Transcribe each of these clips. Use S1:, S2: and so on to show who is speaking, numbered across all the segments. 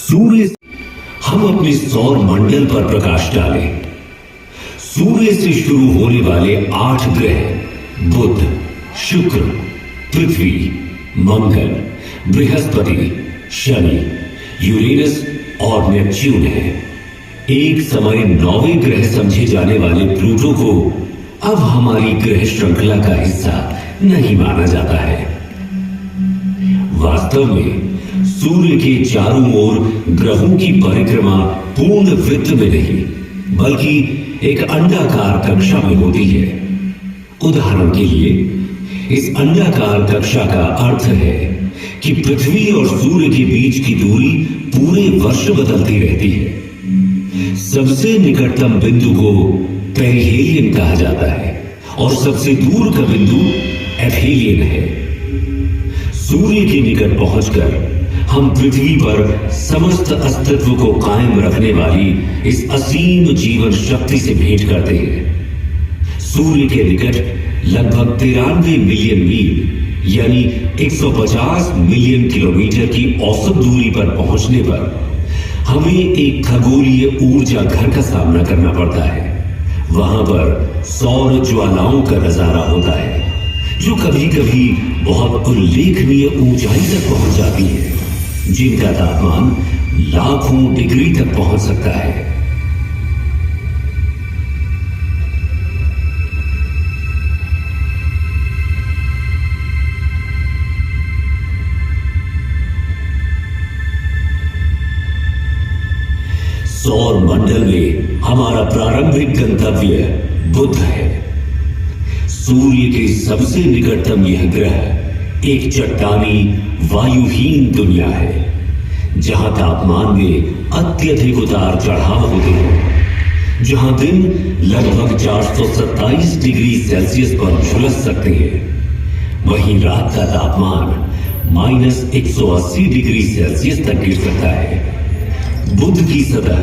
S1: सूर्य हम अपने सौर मंडल पर प्रकाश डालें। सूर्य से शुरू होने वाले 8 ग्रह बुध, शुक्र, पृथ्वी, मंगल, बृहस्पति, शनि, यूरेनस और नेपच्यून है। एक समय 9वें ग्रह समझे जाने वाले प्लूटो को अब हमारी ग्रह श्रृंखला का हिस्सा नहीं माना जाता है। वास्तव में सूर्य के चारों ओर ग्रहों की परिक्रमा पूर्ण वृत्त में नहीं बल्कि एक अंडाकार कक्षा में होती है। उदाहरण के लिए इस अंडाकार कक्षा का अर्थ है कि पृथ्वी और सूर्य के बीच की दूरी पूरे वर्ष बदलती रहती है। सबसे निकटतम बिंदु को पेरिहेलियन कहा जाता है और सबसे दूर का बिंदु एफेलियन है। सूर्य के निकट पहुंचकर हम पृथ्वी पर समस्त अस्तित्व को कायम रखने वाली इस असीम जीवन शक्ति से भेंट करते हैं। सूर्य के निकट लगभग 93 मिलियन मील यानी 150 मिलियन किलोमीटर की औसत दूरी पर पहुंचने पर हमें एक खगोलीय ऊर्जा घर का सामना करना पड़ता है। वहां पर सौर ज्वालाओं का नजारा होता है जो कभी कभी बहुत उल्लेखनीय ऊंचाई तक पहुंच जाती है, जिनका तापमान लाखों डिग्री तक पहुंच सकता है। सौर मंडल में हमारा प्रारंभिक गंतव्य बुध है। सूर्य के सबसे निकटतम यह ग्रह एक चट्टानी वायुहीन दुनिया है जहां तापमान में अत्यधिक उतार चढ़ाव होते हैं, जहां दिन लगभग 427 डिग्री सेल्सियस पर झुलस सकते हैं, वहीं रात का तापमान -180 डिग्री सेल्सियस तक गिर सकता है। बुध की सतह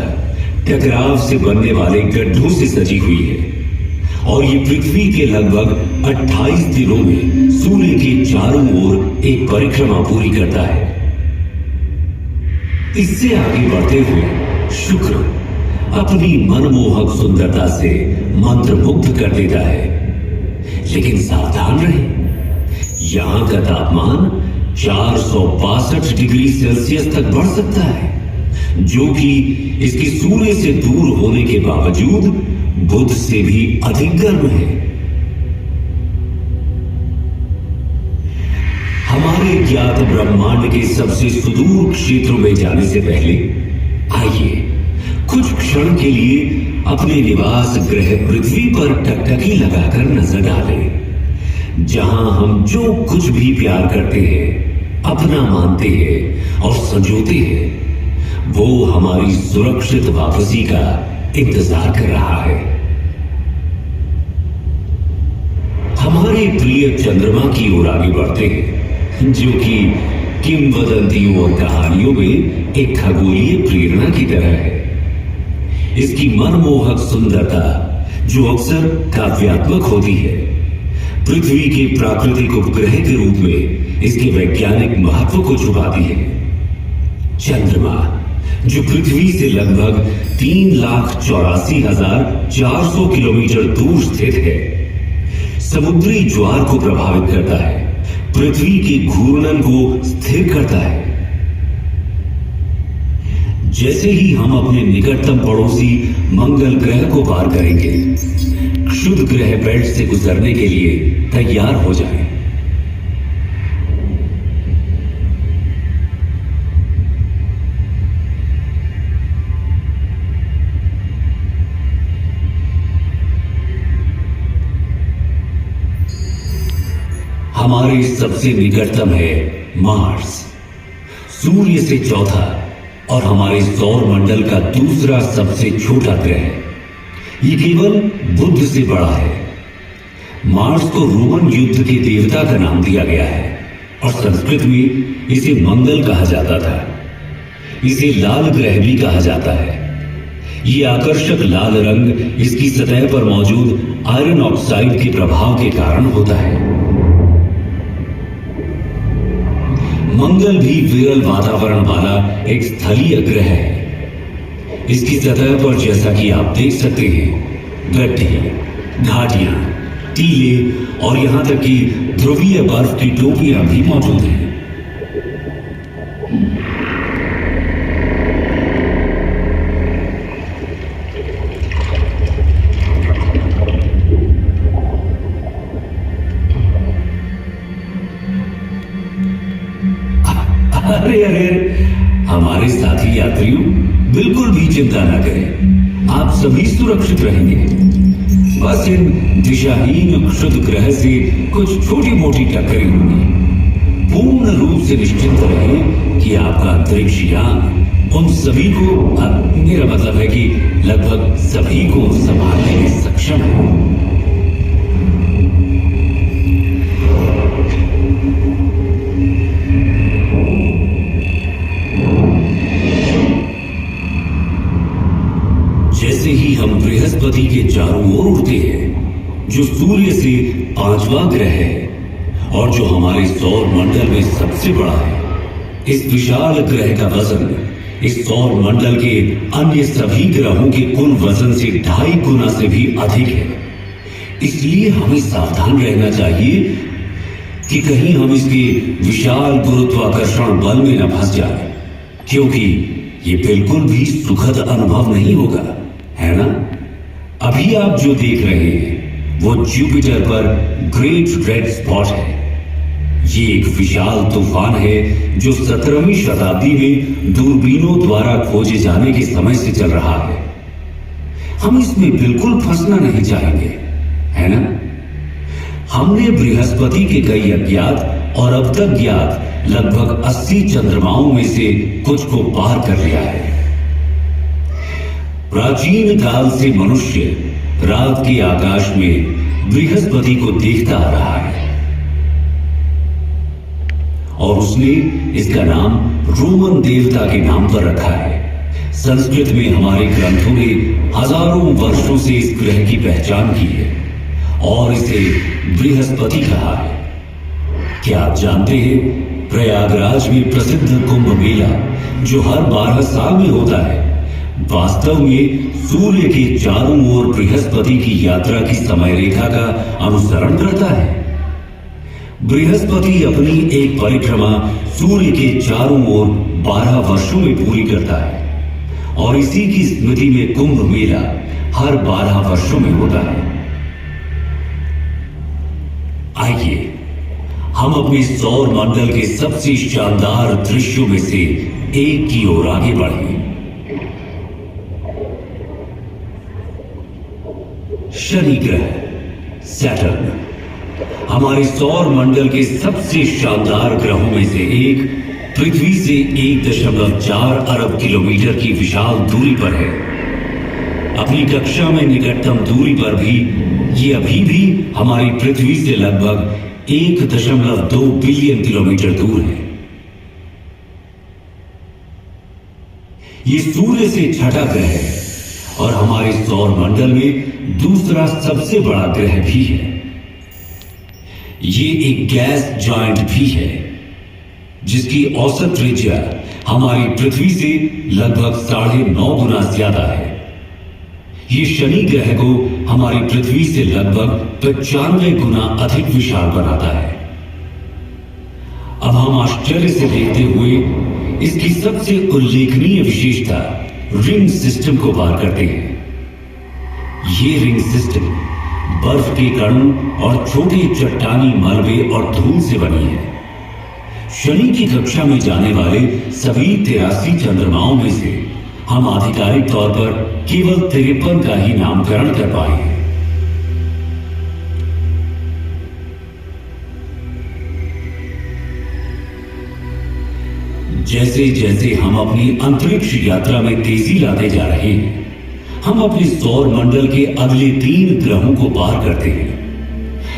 S1: टकराव से बनने वाले गड्ढों से सजी हुई है और ये पृथ्वी के लगभग 28 दिनों में सूर्य के चारों ओर एक परिक्रमा पूरी करता है। इससे आगे बढ़ते हुए शुक्र अपनी मनमोहक सुंदरता से मंत्रमुग्ध कर देता है, लेकिन सावधान रहें, यहां का तापमान 462 डिग्री सेल्सियस तक बढ़ सकता है, जो कि इसके सूर्य से दूर होने के बावजूद बुध से भी अधिक गर्म है। हमारे ज्ञात ब्रह्मांड के सबसे सुदूर क्षेत्रों में जाने से पहले आइए कुछ क्षण के लिए अपने निवास ग्रह पृथ्वी पर टकटकी लगाकर नजर डालें, जहां हम जो कुछ भी प्यार करते हैं, अपना मानते हैं और संजोते हैं, वो हमारी सुरक्षित वापसी का इंतजार कर रहा है। हमारे प्रिय चंद्रमा की ओर आगे बढ़ते हैं, जो कि किंवदंतियों और कहानियों में एक खगोलीय प्रेरणा की तरह है। इसकी मनमोहक सुंदरता, जो अक्सर काव्यात्मक होती है, पृथ्वी के प्राकृतिक उपग्रह के रूप में इसके वैज्ञानिक महत्व को छुपाती है। चंद्रमा, जो पृथ्वी से लगभग 3,84,400 किलोमीटर दूर स्थित है, समुद्री ज्वार को प्रभावित करता है, पृथ्वी के घूर्णन को स्थिर करता है। जैसे ही हम अपने निकटतम पड़ोसी मंगल ग्रह को पार करेंगे, क्षुध ग्रह बेल्ट से गुजरने के लिए तैयार हो जाएं। हमारे सबसे निकटतम है मार्स, सूर्य से चौथा और हमारे सौर मंडल का दूसरा सबसे छोटा ग्रह। ये केवल बुध से बड़ा है। मार्स को रोमन युद्ध के देवता का नाम दिया गया है और संस्कृत में इसे मंगल कहा जाता था। इसे लाल ग्रह भी कहा जाता है। ये आकर्षक लाल रंग इसकी सतह पर मौजूद आयरन ऑक्साइड के प्रभाव के कारण होता है। मंगल भी विरल वातावरण वाला एक स्थलीय ग्रह है। इसकी सतह पर जैसा कि आप देख सकते हैं, गड्ढे, घाटियां, टीले और यहां तक कि ध्रुवीय बर्फ की टोपियां भी मौजूद हैं। अरे अरे, हमारे साथी यात्रियों, बिल्कुल भी चिंता न करें, आप सभी सुरक्षित रहेंगे। बस इन दिशाहीन क्षुद्र ग्रह से कुछ छोटी मोटी टक्करें होंगी। पूर्ण रूप से निश्चिंत रहे कि आपका अंतरिक्ष यान उन सभी को, मेरा मतलब है कि लगभग सभी को संभालने में सक्षम है। जैसे ही हम बृहस्पति के चारों ओर उड़ते हैं, जो सूर्य से 5वां ग्रह है और जो हमारे सौर मंडल में सबसे बड़ा है, इस विशाल ग्रह का वजन इस सौर मंडल के अन्य सभी ग्रहों के कुल वजन से 2.5 गुना से भी अधिक है। इसलिए हमें सावधान रहना चाहिए कि कहीं हम इसके विशाल गुरुत्वाकर्षण बल में न फंस जाए, क्योंकि ये बिल्कुल भी सुखद अनुभव नहीं होगा, है ना? अभी आप जो देख रहे हैं वो जुपिटर पर ग्रेट रेड स्पॉट है। ये एक विशाल तूफान है जो 17वीं शताब्दी में दूरबीनों द्वारा खोजे जाने के समय से चल रहा है। हम इसमें बिल्कुल फंसना नहीं चाहेंगे, है ना? हमने बृहस्पति के कई अज्ञात और अब तक ज्ञात लगभग 80 चंद्रमाओं में से कुछ को पार कर लिया है। प्राचीन काल से मनुष्य रात के आकाश में बृहस्पति को देखता आ रहा है और उसने इसका नाम रोमन देवता के नाम पर रखा है। संस्कृत में हमारे ग्रंथों ने हजारों वर्षों से इस ग्रह की पहचान की है और इसे बृहस्पति कहा है। क्या आप जानते हैं, प्रयागराज में प्रसिद्ध कुंभ मेला जो हर 12 साल में होता है, वास्तव में सूर्य के चारों ओर बृहस्पति की यात्रा की समय रेखा का अनुसरण करता है। बृहस्पति अपनी एक परिक्रमा सूर्य के चारों ओर 12 वर्षों में पूरी करता है और इसी की स्मृति में कुंभ मेला हर 12 वर्षों में होता है। आइए हम अपने सौर मंडल के सबसे शानदार दृश्यों में से एक की ओर आगे बढ़ें। शनि ग्रह, सैटर्न, हमारे सौर मंडल के सबसे शानदार ग्रहों में से एक, पृथ्वी से 1.4 अरब किलोमीटर की विशाल दूरी पर है। अपनी कक्षा में निकटतम दूरी पर भी ये अभी भी हमारी पृथ्वी से लगभग 1.2 बिलियन किलोमीटर दूर है। ये सूर्य से छठा ग्रह है और हमारे सौर मंडल में दूसरा सबसे बड़ा ग्रह भी है। ये एक गैस जॉइंट भी है जिसकी औसत त्रिज्या हमारी पृथ्वी से लगभग 9.5 गुना ज्यादा है। ये शनि ग्रह को हमारी पृथ्वी से लगभग 95 गुना अधिक विशाल बनाता है। अब हम आश्चर्य से देखते हुए इसकी सबसे उल्लेखनीय विशेषता रिंग सिस्टम को पार करते हैं। ये रिंग सिस्टम बर्फ के कणों और छोटे चट्टानी मलबे और धूल से बनी है। शनि की कक्षा में जाने वाले सभी 83 चंद्रमाओं में से हम आधिकारिक तौर पर केवल 53 का ही नामकरण कर पाए हैं। जैसे जैसे हम अपनी अंतरिक्ष यात्रा में तेजी लाते जा रहे हैं, हम अपने सौर मंडल के अगले 3 ग्रहों को पार करते हैं।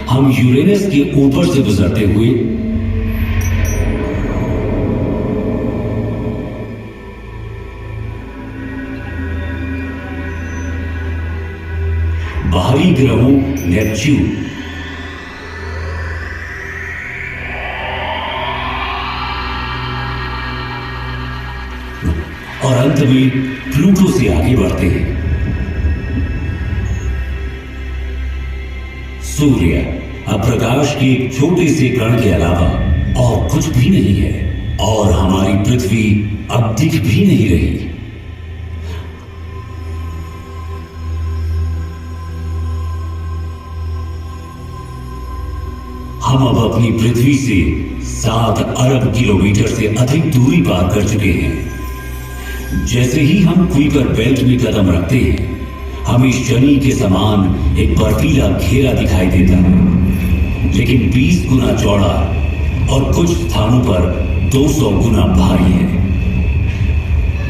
S1: हम यूरेनस के ऊपर से गुजरते हुए बाहरी ग्रहों नेपच्यून, और अंत में प्लूटो से आगे बढ़ते हैं। सूर्य अब प्रकाश के एक छोटे से कण के अलावा और कुछ भी नहीं है, और हमारी पृथ्वी अब दिख भी नहीं रही। हम अब अपनी पृथ्वी से 7 अरब किलोमीटर से अधिक दूरी पार कर चुके हैं। जैसे ही हम कुइपर बेल्ट में कदम रखते हैं, हमें शनि के समान एक बर्फीला घेरा दिखाई देता है, लेकिन 20 गुना चौड़ा और कुछ स्थानों पर 200 गुना भारी है।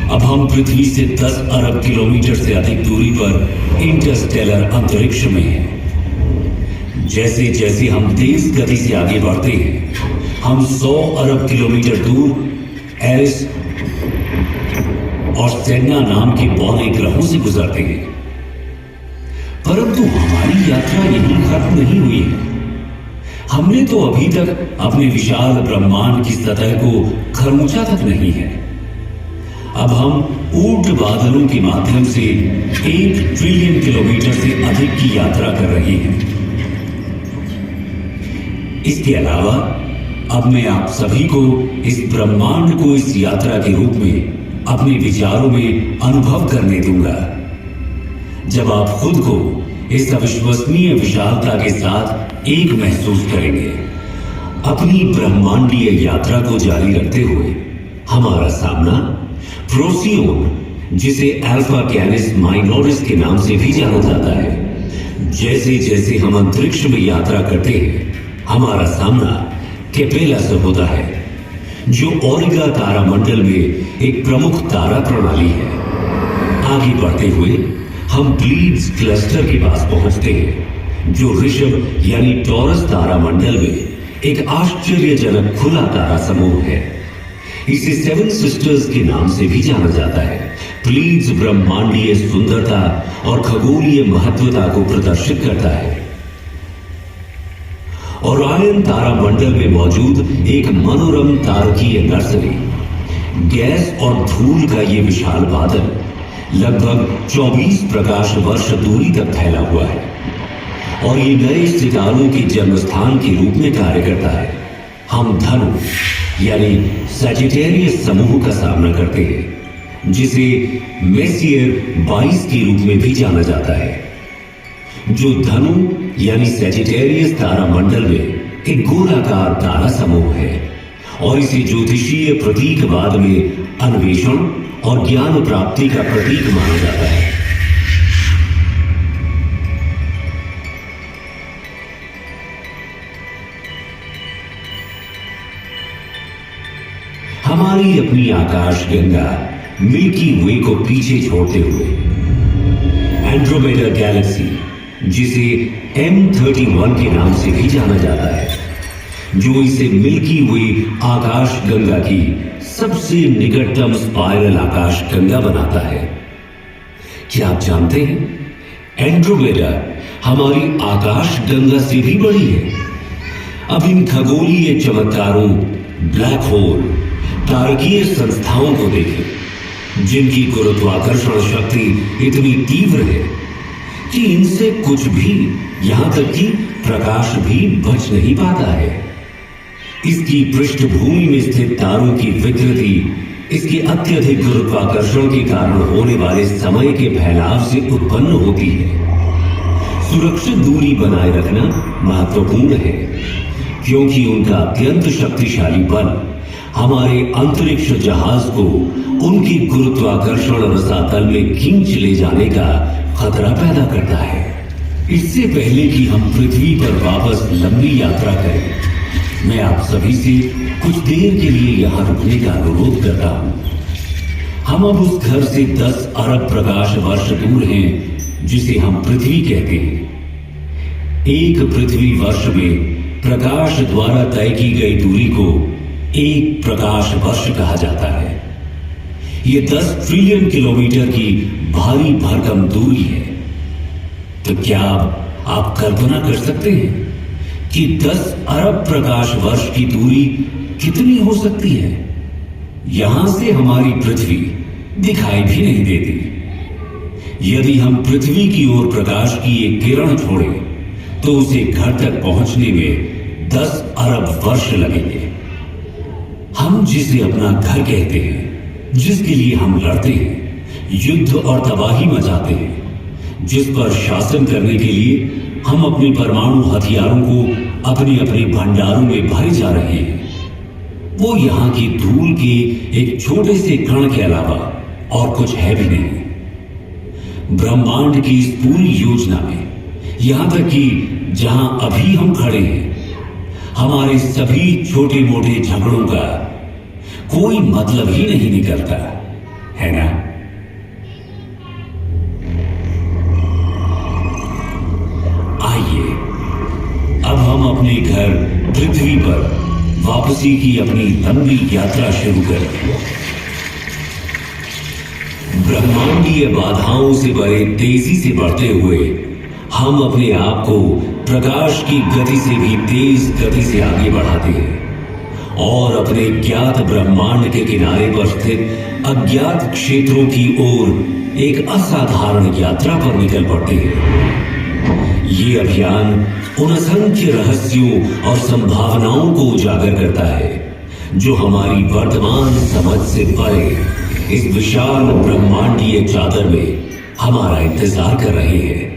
S1: अब हम पृथ्वी से 10 अरब किलोमीटर से अधिक दूरी पर इंटरस्टेलर अंतरिक्ष में हैं। जैसे जैसे हम तेज गति से आगे बढ़ते हैं, हम 100 अरब किलोमीटर दूर एरिस और सेन्ना नाम के पौने ग्रहों से गुजरते हैं। परंतु हमारी यात्रा यहीं खत्म नहीं हुई है। हमने तो अभी तक अपने विशाल ब्रह्मांड की सतह को खरोंचा तक नहीं है। अब हम ऊर्ट बादलों के माध्यम से 1 ट्रिलियन किलोमीटर से अधिक की यात्रा कर रहे हैं। इसके अलावा अब मैं आप सभी को इस ब्रह्मांड को इस यात्रा के रूप में अपने विचारों में अनुभव करने दूंगा। जब आप खुद को इस अविश्वसनीय विशालता के साथ एक महसूस करेंगे, अपनी ब्रह्मांडीय यात्रा को जारी रखते हुए हमारा सामना प्रोसियोन, जिसे अल्फा कैनिस माइनोरिस के नाम से भी जाना जाता है। जैसे जैसे हम अंतरिक्ष में यात्रा करते हैं, हमारा सामना केपेला से होता है, जो ओरिगा तारामंडल में एक प्रमुख तारा प्रणाली है। आगे बढ़ते हुए हम प्लीड्स क्लस्टर के पास पहुंचते हैं, जो ऋषभ यानी टॉरस तारामंडल में एक आश्चर्यजनक खुला तारा समूह है। इसे 7 सिस्टर्स के नाम से भी जाना जाता है। प्लीड्स ब्रह्मांडीय सुंदरता और खगोलीय महत्वता को प्रदर्शित करता है। ओरायन तारामंडल में मौजूद एक मनोरम तारकीय नर्सरी, गैस और धूल का ये विशाल बादल लगभग 24 प्रकाश वर्ष दूरी तक फैला हुआ है, और ये नए सितारों के जन्मस्थान के रूप में कार्य करता है। हम धनु यानी सजिटेरियस समूह का सामना करते हैं, जिसे मेसियर 22 के रूप में भी जाना जाता है, जो धनु यानी सजिटेरियस तारामंडल में एक गोलाकार तारा समूह है, और इसे ज्योतिषीय प्रतीकवाद में अन्वेषण और ज्ञान प्राप्ति का प्रतीक माना जाता है। हमारी अपनी आकाश गंगा मिल्की वे को पीछे छोड़ते हुए एंड्रोमेडा गैलेक्सी, जिसे M31 के नाम से भी जाना जाता है, जो इसे मिल्की वे आकाश गंगा की सबसे निकटतम स्पाइरल आकाश गंगा बनाता है। क्या आप जानते हैं, एंड्रोमेडा हमारी आकाश गंगा से भी बड़ी है। अब इन खगोलीय चमत्कारों, ब्लैक होल, तारकीय संस्थाओं को देखें, जिनकी गुरुत्वाकर्षण शक्ति इतनी तीव्र है कि इनसे कुछ भी, यहां तक कि प्रकाश भी बच नहीं पाता है। इसकी पृष्ठभूमि में स्थित तारों की विकृति इसके अत्यधिक गुरुत्वाकर्षण के कारण होने वाले समय के फैलाव से उत्पन्न होती है। सुरक्षित दूरी बनाए रखना महत्वपूर्ण है, क्योंकि उनका अत्यंत शक्तिशाली बल हमारे अंतरिक्ष जहाज को उनके गुरुत्वाकर्षण रसातल में खींच ले जाने का खतरा पैदा करता है। इससे पहले कि हम पृथ्वी पर वापस लंबी यात्रा करें, मैं आप सभी से कुछ देर के लिए यहां रुकने का अनुरोध करता हूं। हम अब उस घर से 10 अरब प्रकाश वर्ष दूर हैं, जिसे हम पृथ्वी कहते हैं। एक पृथ्वी वर्ष में प्रकाश द्वारा तय की गई दूरी को 1 प्रकाश वर्ष कहा जाता है। यह 10 ट्रिलियन किलोमीटर की भारी भरकम दूरी है। तो क्या आप कल्पना कर सकते हैं कि 10 अरब प्रकाश वर्ष की दूरी कितनी हो सकती है? यहां से हमारी पृथ्वी दिखाई भी नहीं देती। यदि हम पृथ्वी की ओर प्रकाश की एक किरण छोड़ें तो उसे घर तक पहुंचने में 10 अरब वर्ष लगेंगे। हम जिसे अपना घर कहते हैं, जिसके लिए हम लड़ते हैं, युद्ध और तबाही मचाते हैं, जिस पर शासन करने के लिए हम अपने परमाणु हथियारों को अपने अपने भंडारों में भरे जा रहे हैं, वो यहां की धूल के एक छोटे से कण के अलावा और कुछ है भी नहीं। ब्रह्मांड की इस पूरी योजना में, यहां तक कि जहां अभी हम खड़े हैं, हमारे सभी छोटे मोटे झगड़ों का कोई मतलब ही नहीं निकलता है ना? आइए अब हम अपने घर पृथ्वी पर वापसी की अपनी लंबी यात्रा शुरू करें। ब्रह्मांडीय बाधाओं से बड़े तेजी से बढ़ते हुए हम अपने आप को प्रकाश की गति से भी तेज गति से आगे बढ़ाते हैं और अपने ज्ञात ब्रह्मांड के किनारे पर स्थित अज्ञात क्षेत्रों की ओर एक असाधारण यात्रा पर निकल पड़ते हैं। ये अभियान उन असंख्य रहस्यों और संभावनाओं को उजागर करता है जो हमारी वर्तमान समझ से परे इस विशाल ब्रह्मांडीय चादर में हमारा इंतजार कर रहे हैं।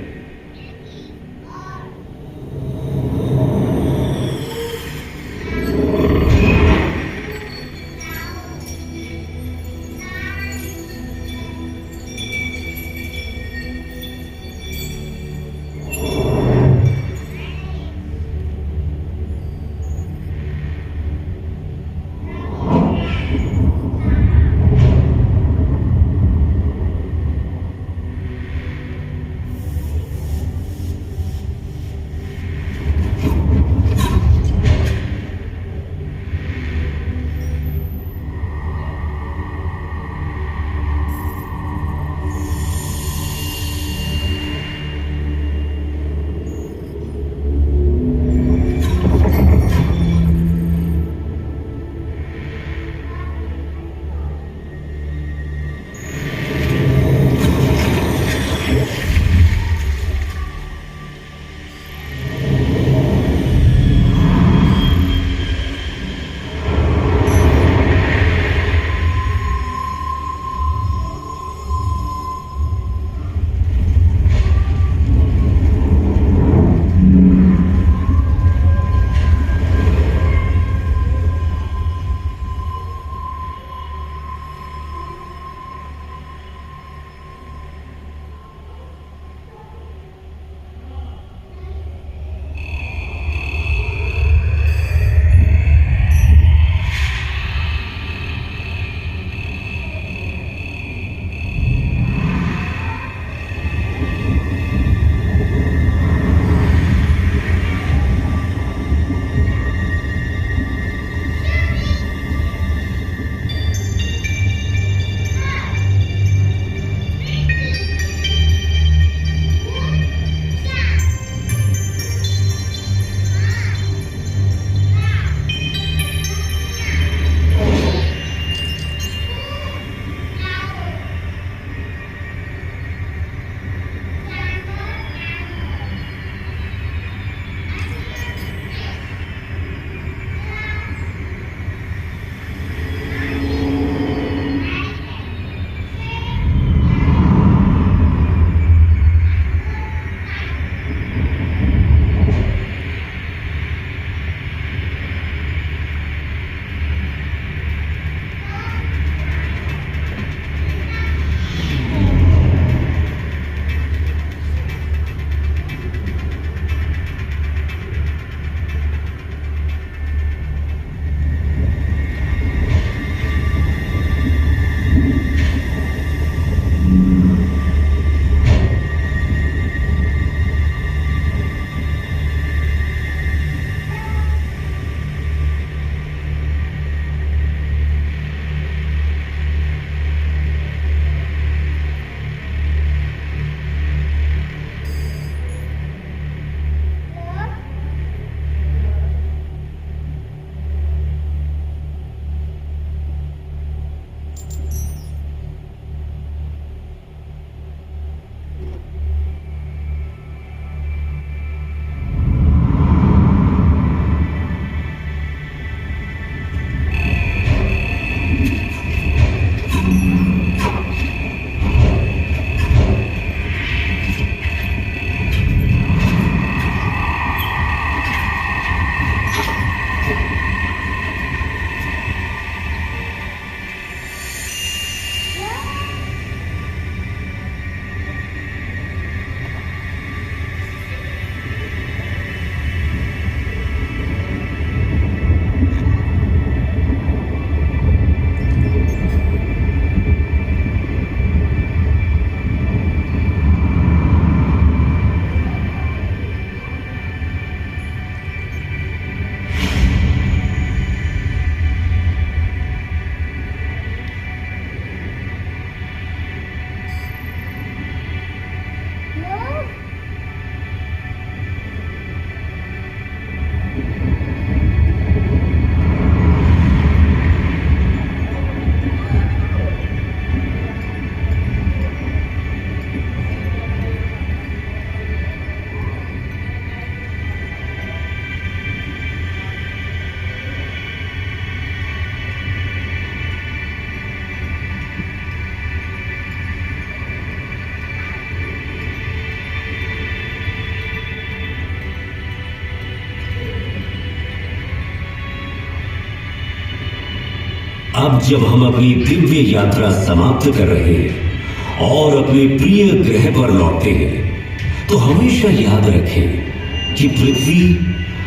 S1: अब जब हम अपनी दिव्य यात्रा समाप्त कर रहे हैं और अपने प्रिय ग्रह पर लौटते हैं, तो हमेशा याद रखें कि पृथ्वी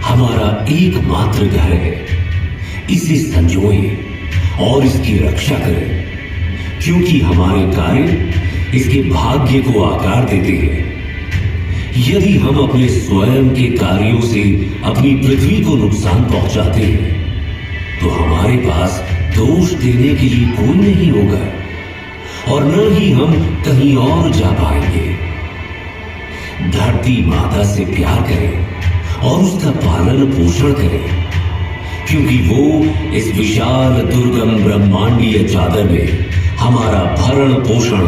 S1: हमारा एकमात्र घर है। इसे संजोएं और इसकी रक्षा करें, क्योंकि हमारे कार्य इसके भाग्य को आकार देते हैं। यदि हम अपने स्वयं के कार्यों से अपनी पृथ्वी को नुकसान पहुंचाते हैं, तो हमारे पास दोष देने के लिए कोई नहीं होगा और न ही हम कहीं और जा पाएंगे। धरती माता से प्यार करें और उसका पालन पोषण करें, क्योंकि वो इस विशाल दुर्गम ब्रह्मांडीय चादर में हमारा भरण पोषण